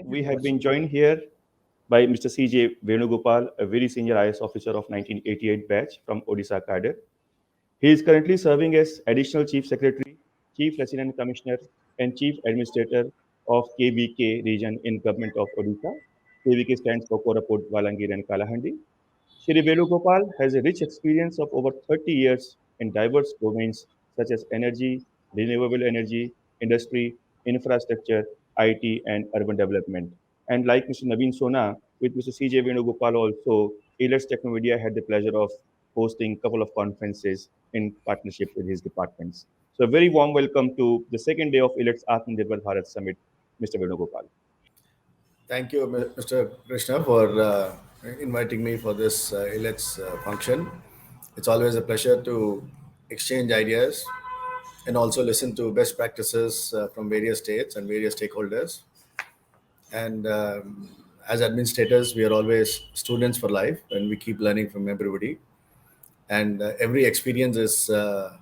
we have been joined here by Mr. C.J. Venugopal, a very senior IS officer of 1988 batch from Odisha cadre. He is currently serving as Additional Chief Secretary, Chief Resident Commissioner, and Chief Administrator of KBK region in Government of Odisha. KBK stands for Koraput, Valangir, and Kalahandi. Shri Venugopal has a rich experience of over 30 years in diverse domains such as energy, renewable energy, industry, infrastructure, IT, and urban development. And like Mr. Naveen Sona, with Mr. CJ Venugopal also, Elets Technomedia had the pleasure of hosting a couple of conferences in partnership with his departments. So a very warm welcome to the second day of Elets AatmaNirbhar Bharat Summit, Mr. Venugopal. Thank you, Mr. Krishna, for inviting me for this Elets function. It's always a pleasure to exchange ideas and also listen to best practices from various states and various stakeholders. And as administrators, we are always students for life, and we keep learning from everybody. And every experience is a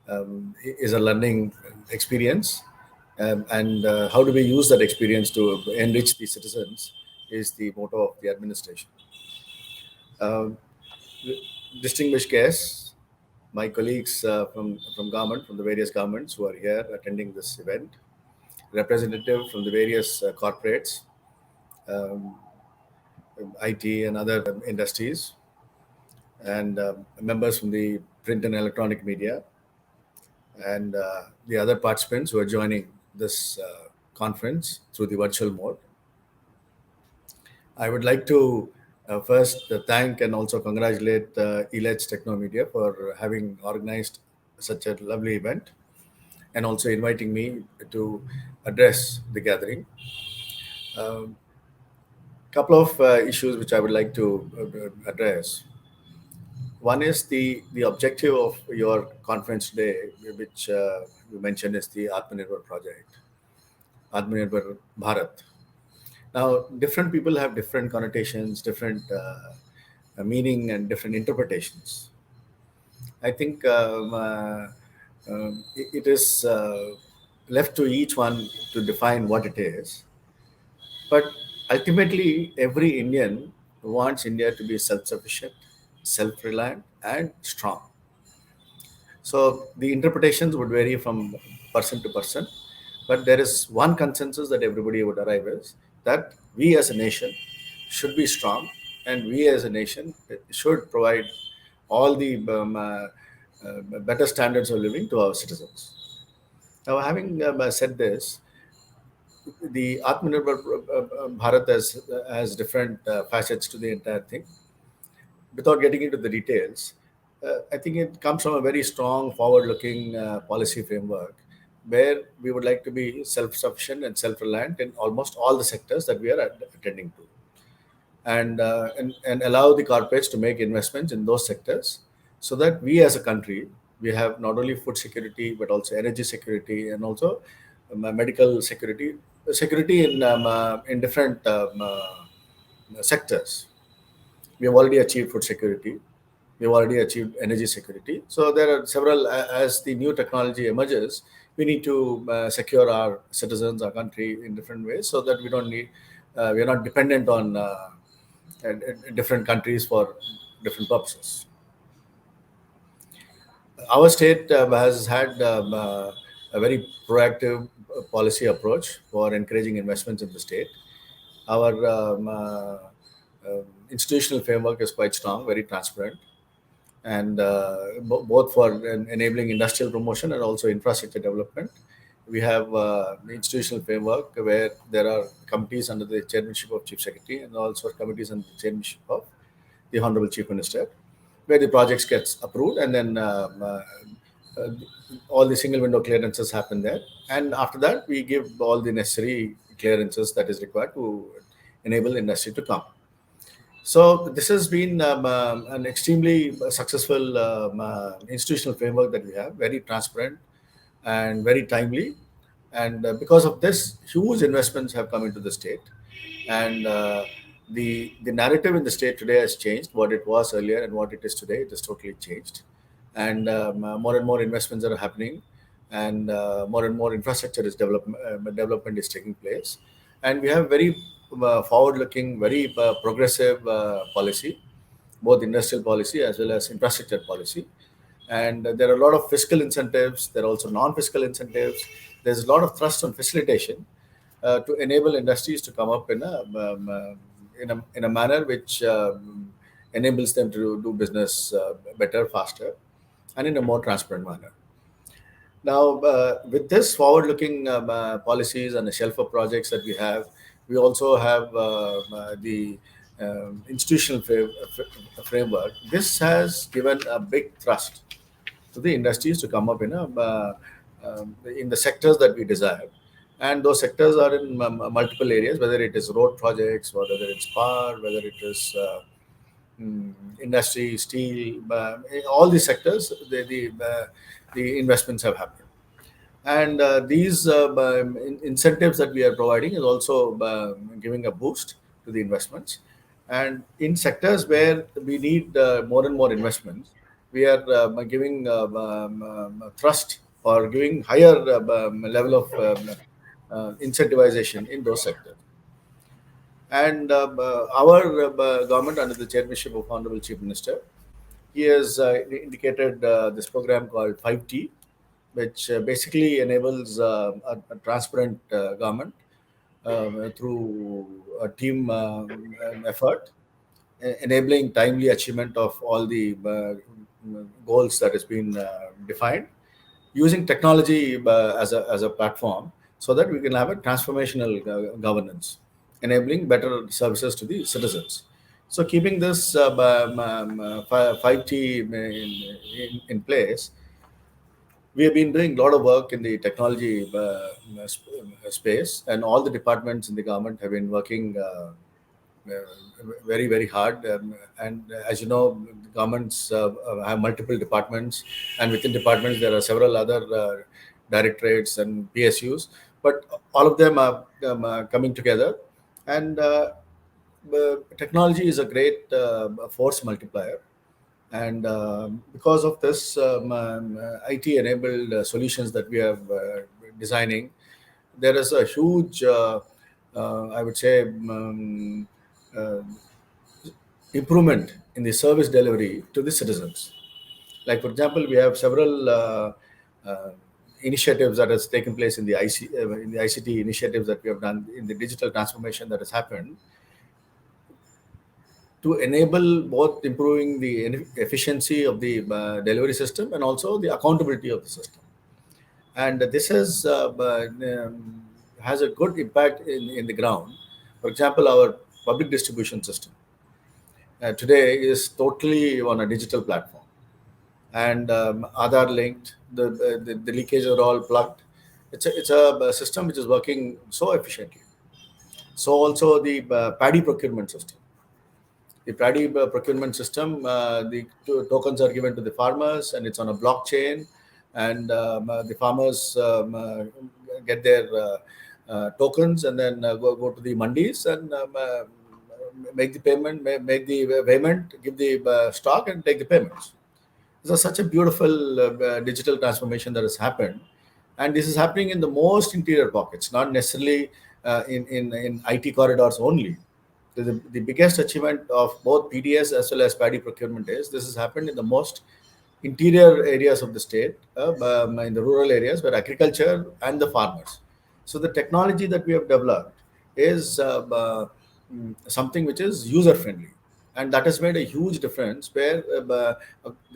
learning experience. And how do we use that experience to enrich the citizens is the motto of the administration. Um, Distinguished guests, my colleagues from government, from the various governments who are here attending this event, representative from the various corporates, um, IT and other industries, and members from the print and electronic media, and the other participants who are joining this conference through the virtual mode. I would like to first thank and also congratulate Elets Technomedia for having organized such a lovely event and also inviting me to address the gathering. A couple of issues which I would like to address. One is the objective of your conference today, which you mentioned is the AatmaNirbhar project, AatmaNirbhar Bharat. Now, different people have different connotations, different meaning, and different interpretations. I think it is left to each one to define what it is. But ultimately, every Indian wants India to be self sufficient, self reliant, and strong. So the interpretations would vary from person to person, but there is one consensus that everybody would arrive is that we as a nation should be strong, and we as a nation should provide all the better standards of living to our citizens. Now, having said this, the Atmanirbhar Bharat has different facets to the entire thing. Without getting into the details, I think it comes from a very strong, forward-looking policy framework where we would like to be self-sufficient and self-reliant in almost all the sectors that we are attending to, and allow the corporates to make investments in those sectors, so that we as a country we have not only food security but also energy security and also medical security, security in different sectors. We have already achieved food security. We have already achieved energy security. So there are several, as the new technology emerges, we need to secure our citizens, our country in different ways so that we don't need, we are not dependent on different countries for different purposes. Our state has had a very proactive policy approach for encouraging investments in the state. Our institutional framework is quite strong, very transparent, and both for enabling industrial promotion and also infrastructure development. We have the institutional framework where there are committees under the chairmanship of Chief Secretary and also committees under the chairmanship of the Honorable Chief Minister, where the projects gets approved and then uh, all the single window clearances happen there. And after that, we give all the necessary clearances that is required to enable industry to come. So this has been an extremely successful institutional framework that we have, very transparent and very timely. And because of this, huge investments have come into the state. And the narrative in the state today has changed. What it was earlier and what it is today, it has totally changed. And more and more investments are happening, and more infrastructure is development is taking place. And we have very forward-looking, very progressive policy, both industrial policy as well as infrastructure policy. And there are a lot of fiscal incentives. There are also non-fiscal incentives. There's a lot of thrust on facilitation to enable industries to come up in a manner which enables them to do business better, faster, and in a more transparent manner. Now, with this forward-looking policies and the shelf of projects that we also have the institutional framework. This has given a big thrust to the industries to come up in the sectors that we desire, and those sectors are in multiple areas, whether it is road projects, or whether it's power, whether it is industry, steel, all these sectors. The investments have happened, and these incentives that we are providing is also giving a boost to the investments. And in sectors where we need more and more investments, we are giving thrust or giving higher level of incentivization in those sectors. And our government, under the chairmanship of Honorable Chief Minister, he has indicated this program called 5T, which basically enables a transparent government through a team effort, enabling timely achievement of all the goals that has been defined, using technology as a platform, so that we can have a transformational governance, enabling better services to the citizens. So keeping this 5T in place, we have been doing a lot of work in the technology space, and all the departments in the government have been working very, very hard. And as you know, governments have multiple departments, and within departments there are several other directorates and PSUs, but all of them are coming together. And technology is a great force multiplier. And because of this IT enabled solutions that we are designing, there is a huge, I would say, uh, improvement in the service delivery to the citizens. Like, for example, we have several initiatives that has taken place in the ICT initiatives that we have done in the digital transformation that has happened, to enable both improving the efficiency of the delivery system and also the accountability of the system. And this has a good impact in the ground. For example, our public distribution system today is totally on a digital platform, and Aadhaar linked. The leakage are all plugged. It's a system which is working so efficiently. So also the paddy procurement system. The paddy procurement system, the tokens are given to the farmers, and it's on a blockchain, and the farmers get their tokens, and then go to the mandis and make the payment, make the payment, give the stock, and take the payments. This is such a beautiful digital transformation that has happened, and this is happening in the most interior pockets, not necessarily in IT corridors only. The biggest achievement of both PDS as well as paddy procurement is this has happened in the most interior areas of the state, in the rural areas where agriculture and the farmers. So the technology that we have developed is something which is user friendly, and that has made a huge difference, where the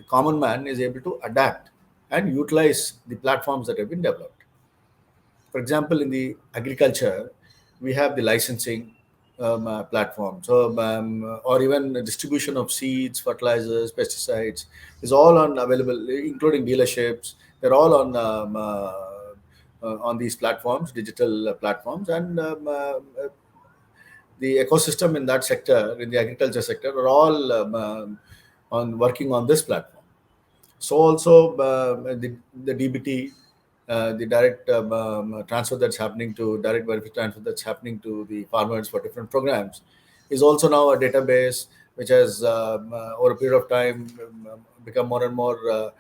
common man is able to adapt and utilize the platforms that have been developed. For example, in the agriculture, we have the licensing platform. So, or even the distribution of seeds, fertilizers, pesticides is all on available, including dealerships. They're all on these platforms, digital platforms, and the ecosystem in that sector, in the agriculture sector, are all on working on this platform. So also the DBT, the direct transfer that's happening to direct benefit transfer that's happening to the farmers for different programs, is also now a database which has over a period of time become more and more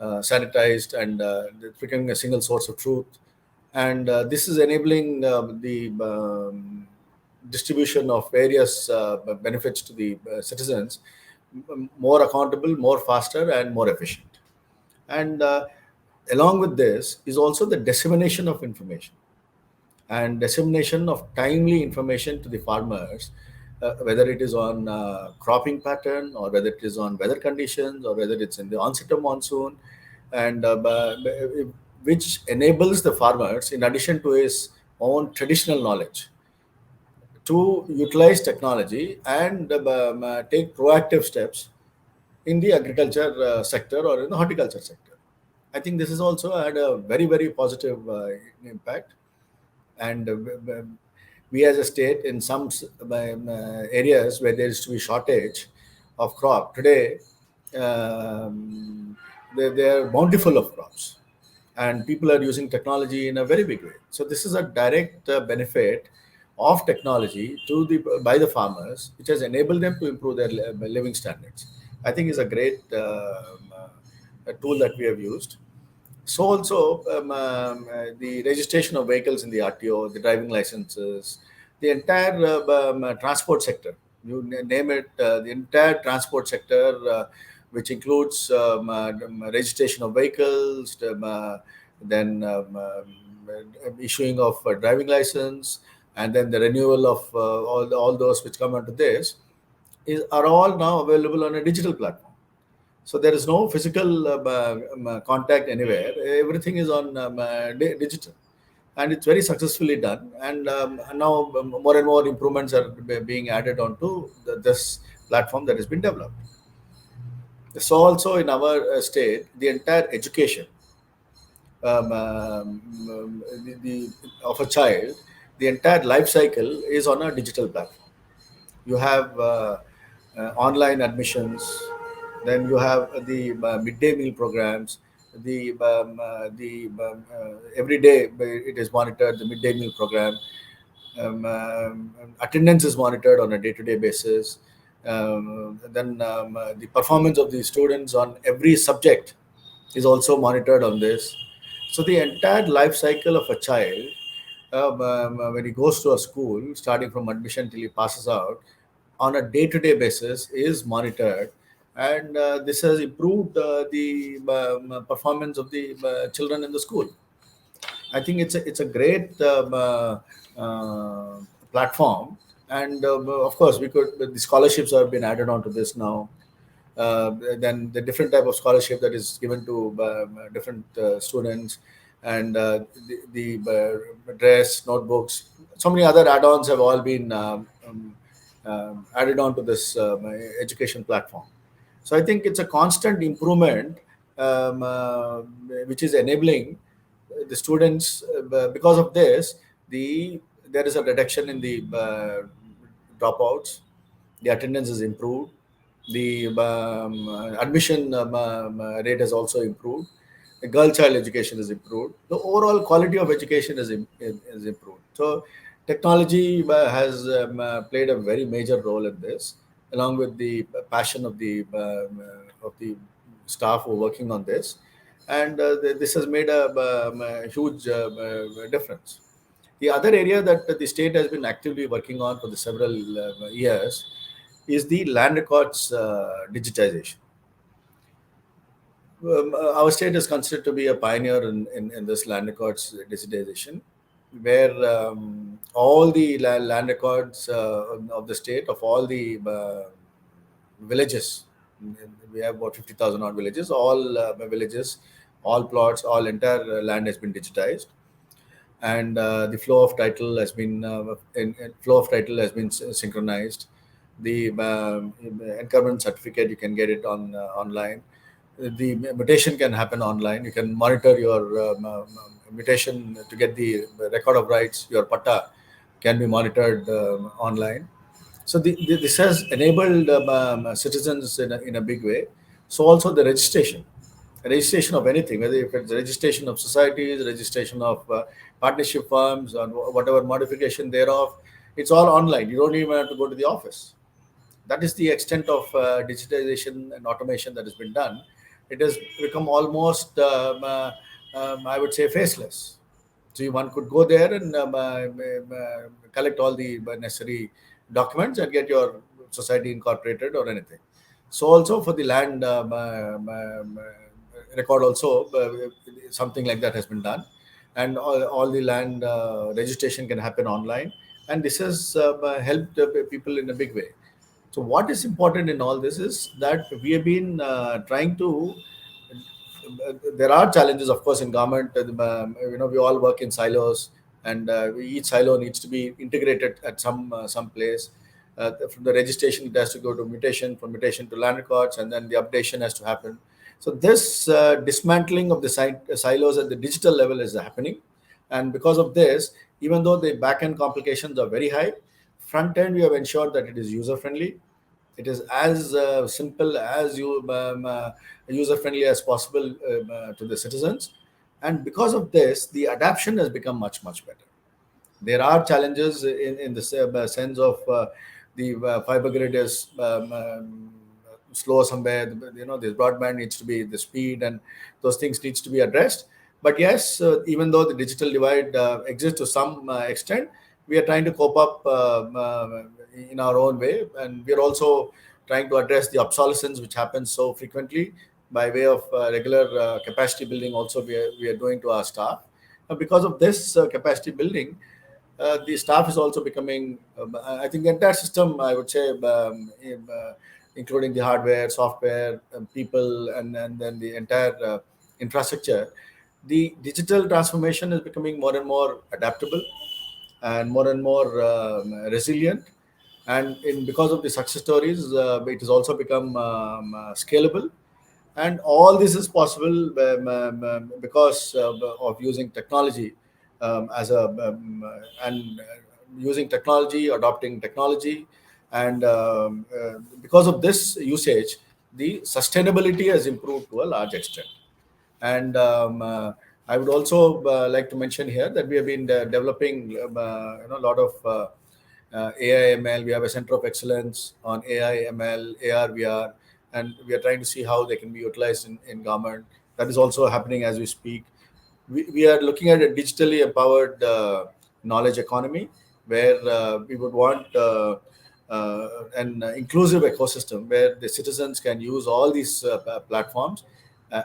sanitized, and it's becoming a single source of truth. and this is enabling the distribution of various benefits to the citizens, more accountable, more faster, and more efficient. And along with this is also the dissemination of information and dissemination of timely information to the farmers, whether it is on cropping pattern, or whether it is on weather conditions, or whether it's in the onset of monsoon, and which enables the farmers, in addition to his own traditional knowledge, to utilize technology and take proactive steps in the agriculture sector or in the horticulture sector. I think this has also had a very, very positive impact. And we as a state, in some areas where there is to be shortage of crop today, they are bountiful of crops, and people are using technology in a very big way. So this is a direct benefit of technology to the by the farmers, which has enabled them to improve their living standards. I think is a great a tool that we have used. So also the registration of vehicles in the RTO, the driving licenses, the entire transport sector. You name it, the entire transport sector, which includes registration of vehicles, then issuing of driving license, and then the renewal of all those which come under this, are all now available on a digital platform. So there is no physical contact anywhere. Everything is on digital, and it's very successfully done. And now more and more improvements are being added onto this platform that has been developed. So also in our state, the entire education of a child, the entire life cycle is on a digital platform. You have online admissions, then you have the midday meal programs, every day it is monitored, the midday meal program. Attendance is monitored on a day-to-day basis. Then the performance of the students on every subject is also monitored on this. So the entire life cycle of a child, when he goes to a school, starting from admission till he passes out, on a day-to-day basis, is monitored, and this has improved the performance of the children in the school. I think it's a great platform, and of course we could the scholarships have been added onto this now. Then the different type of scholarship that is given to different students, and the dress, notebooks, so many other add-ons have all been added on to this education platform. So I think it's a constant improvement, which is enabling the students. Because of this, there is a reduction in the dropouts. The attendance is improved. The admission rate has also improved. The girl child education is improved. The overall quality of education is improved. So technology has played a very major role in this, along with the passion of the staff who are working on this, and this has made a huge difference. The other area that the state has been actively working on for the several years is the land records digitization. Our state is considered to be a pioneer in this land records digitization, where all the land records of the state, of all the villages, we have about 50,000 odd villages, all villages, all plots, all entire land has been digitized, and the flow of title has been flow of title has been synchronized. The encumbrance certificate, you can get it on online. The mutation can happen online. You can monitor your mutation to get the record of rights. Your patta can be monitored online. So this has enabled citizens in a big way. So also the registration of anything, whether if it's registration of societies, registration of partnership firms, or whatever modification thereof, it's all online. You don't even have to go to the office. That is the extent of digitization and automation that has been done. It has become almost, I would say, faceless. So one could go there and collect all the necessary documents and get your society incorporated or anything. So also for the land record also, something like that has been done, and all the land registration can happen online, and this has helped people in a big way. So what is important in all this is that we have been trying to. There are challenges, of course, in government. We all work in silos, and each silo needs to be integrated at some place. From the registration, it has to go to mutation, from mutation to land records, and then the updation has to happen. So this dismantling of the silos at the digital level is happening, and because of this, even though the back end complications are very high, front end we have ensured that it is user friendly, it is as simple as user friendly as possible to the citizens, and because of this, the adaptation has become much better. There are challenges in the sense of the fiber grid is slow somewhere. This broadband needs to be the speed, and those things needs to be addressed. But yes, even though the digital divide exists to some extent, we are trying to cope up in our own way, and we are also trying to address the obsolescence which happens so frequently by way of regular capacity building. Also, we are doing to our staff. Because of this capacity building, the staff is also becoming, I think, the entire system, I would say, including the hardware, software, people, and then the entire infrastructure. The digital transformation is becoming more and more adaptable and more resilient. And because of the success stories, it has also become scalable, and all this is possible because of using technology as a and using technology, adopting technology, and because of this usage, the sustainability has improved to a large extent. And I would also like to mention here that we have been developing a lot of AI ML. We have a center of excellence on AI ML, AR, VR, and we are trying to see how they can be utilized in government. That is also happening as we speak. We are looking at a digitally empowered knowledge economy where we would want an inclusive ecosystem where the citizens can use all these platforms.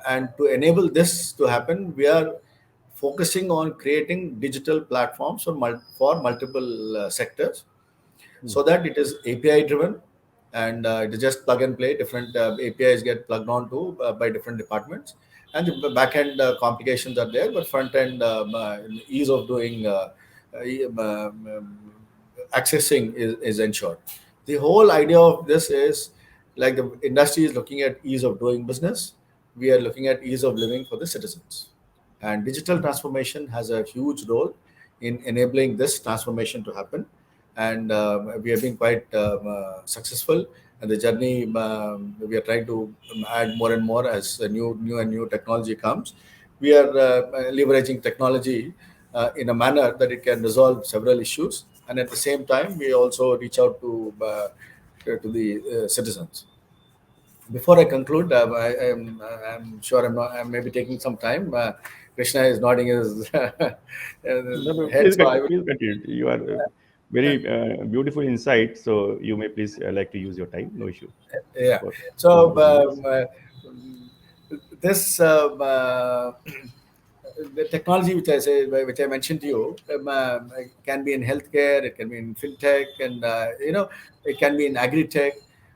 And to enable this to happen, we are focusing on creating digital platforms for multiple sectors, Hmm. so that it is API driven, and it is just plug and play. Different APIs get plugged onto by different departments, and the back end complications are there, but front end ease of doing accessing is ensured. The whole idea of this is, like, the industry is looking at ease of doing business, we are looking at ease of living for the citizens. And digital transformation has a huge role in enabling this transformation to happen. And we have been quite successful. And the journey, we are trying to add more and more as a new technology comes. We are leveraging technology in a manner that it can resolve several issues. And at the same time, we also reach out to the citizens. Before I conclude, I'm sure I may be taking some time. Krishna is nodding his No, no, head, so I will. please continue. You are very beautiful insight. So you may please like to use your time. No issue Yeah. for So 2 more minutes. this the technology which I mentioned to you, can be in healthcare, it can be in fintech, and it can be in agri-tech,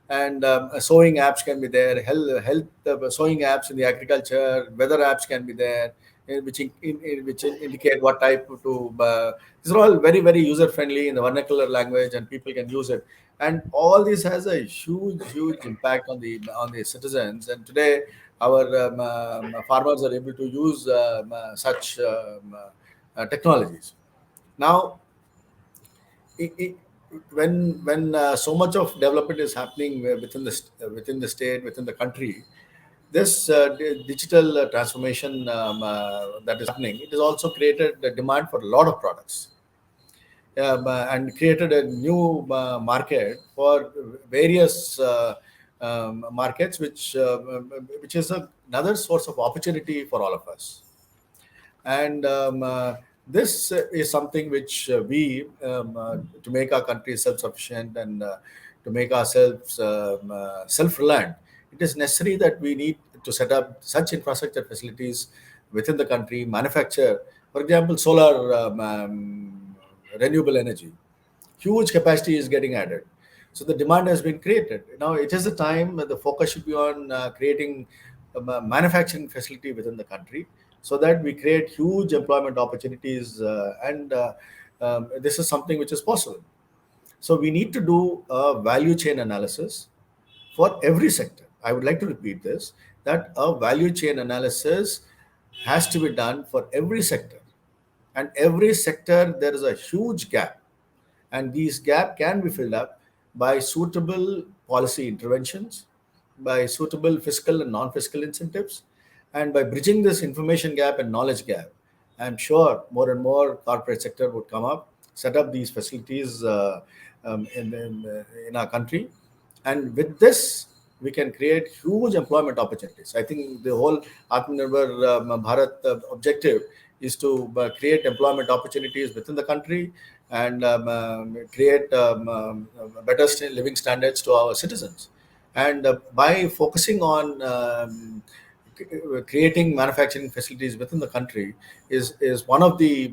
and sewing apps can be there, health sewing apps in the agriculture, weather apps can be there, which indicate what type to. These are all very user friendly in the vernacular language, and people can use it. And all this has a huge impact on the citizens. And today, our farmers are able to use such technologies. Now, it, when so much of development is happening within the state, within the country, this digital transformation that is happening, it has also created the demand for a lot of products, and created a new market for various markets, which is another source of opportunity for all of us. And This is something which we, to make our country self-sufficient and to make ourselves self-reliant, it is necessary that we need to set up such infrastructure facilities within the country, manufacture, for example, solar renewable energy. Huge capacity is getting added. So the demand has been created. Now it is the time that the focus should be on creating a manufacturing facility within the country, so that we create huge employment opportunities, and this is something which is possible. So we need to do a value chain analysis for every sector. I would like to repeat this, that a value chain analysis has to be done for every sector. And every sector, there is a huge gap, and these gap can be filled up by suitable policy interventions, by suitable fiscal and non-fiscal incentives, and by bridging this information gap and knowledge gap. I'm sure more and more corporate sector would come up, set up these facilities in our country, and with this we can create huge employment opportunities. I think the whole AatmaNirbhar Bharat objective is to create employment opportunities within the country, and create better living standards to our citizens. And by focusing on creating manufacturing facilities within the country is one of the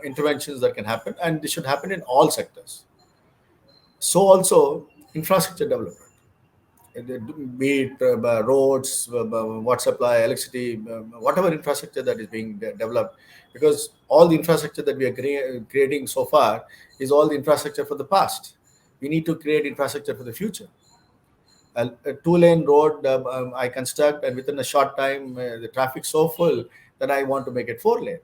interventions that can happen, and this should happen in all sectors. So also infrastructure development, be it roads, water supply, electricity, whatever infrastructure that is being developed, because all the infrastructure that we are creating so far is all the infrastructure for the past. We need to create infrastructure for the future. A two-lane road I construct, and within a short time, the traffic so full that I want to make it four-lane.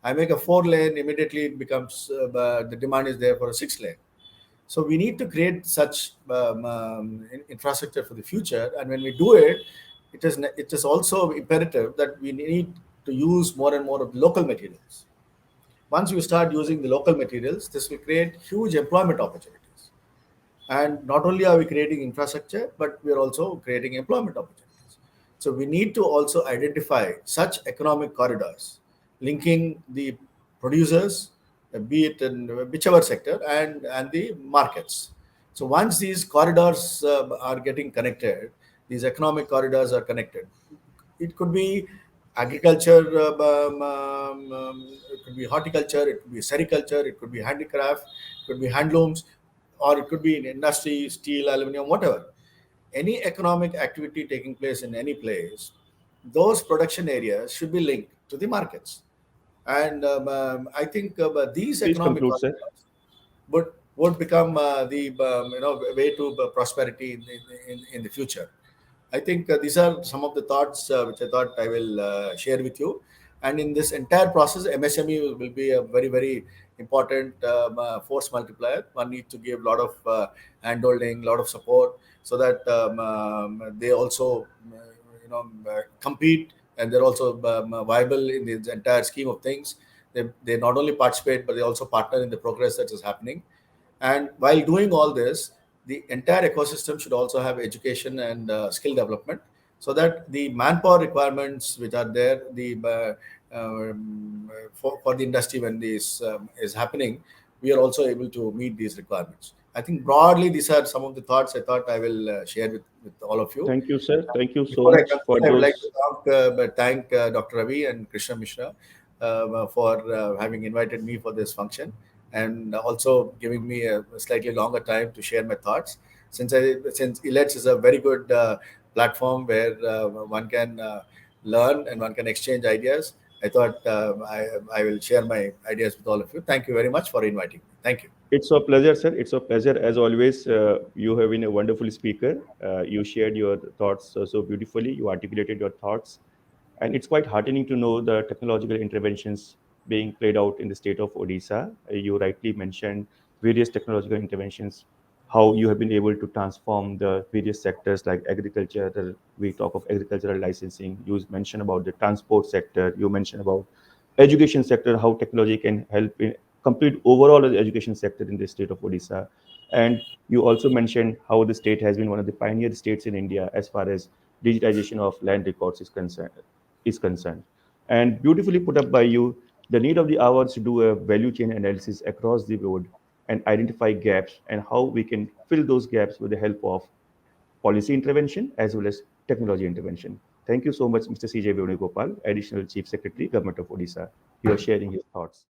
I make a four-lane, immediately it becomes the demand is there for a six-lane. So we need to create such infrastructure for the future, and when we do it, it is also imperative that we need to use more and more of local materials. Once you start using the local materials, this will create huge employment opportunities. And not only are we creating infrastructure, but we are also creating employment opportunities. So we need to also identify such economic corridors linking the producers, be it in whichever sector, and the markets. So once these corridors are getting connected, these economic corridors are connected. It could be agriculture, it could be horticulture, it could be sericulture, it could be handicraft, it could be handlooms, or it could be in industry, steel, aluminum, whatever. Any economic activity taking place in any place, those production areas should be linked to the markets. And I think these Please economic conclude, sir. corridors would become the way to prosperity in the future. I think these are some of the thoughts which I thought I will share with you. And in this entire process, MSME will be a very, very important force multiplier. One needs to give a lot of hand-holding, a lot of support, so that they also compete, and they're also viable in the entire scheme of things. They not only participate, but they also partner in the progress that is happening. And while doing all this, the entire ecosystem should also have education and skill development, so that the manpower requirements which are there, for the industry, when this is happening, we are also able to meet these requirements. I think broadly these are some of the thoughts I thought I will share with all of you. Thank you, sir. Thank you so Before I much for conclude, I would like to those. thank Dr. Ravi and Krishna Mishra for having invited me for this function, and also giving me a slightly longer time to share my thoughts. Since Elets is a very good platform where one can learn and one can exchange ideas, I thought I will share my ideas with all of you. Thank you very much for inviting me. Thank you. It's a pleasure, sir. It's a pleasure as always. You have been a wonderful speaker. You shared your thoughts so beautifully. You articulated your thoughts, and it's quite heartening to know the technological interventions being played out in the state of Odisha. You rightly mentioned various technological interventions, how you have been able to transform the various sectors like agriculture. We talk of agricultural licensing. You mentioned about the transport sector. You mentioned about education sector, how technology can help in complete overall the education sector in the state of Odisha. And you also mentioned how the state has been one of the pioneer states in India as far as digitization of land records is concerned. And beautifully put up by you. The need of the hour is to do a value chain analysis across the board and identify gaps and how we can fill those gaps with the help of policy intervention as well as technology intervention. Thank you so much, Mr. C.J. Venugopal, Additional Chief Secretary, Government of Odisha. You are sharing his thoughts.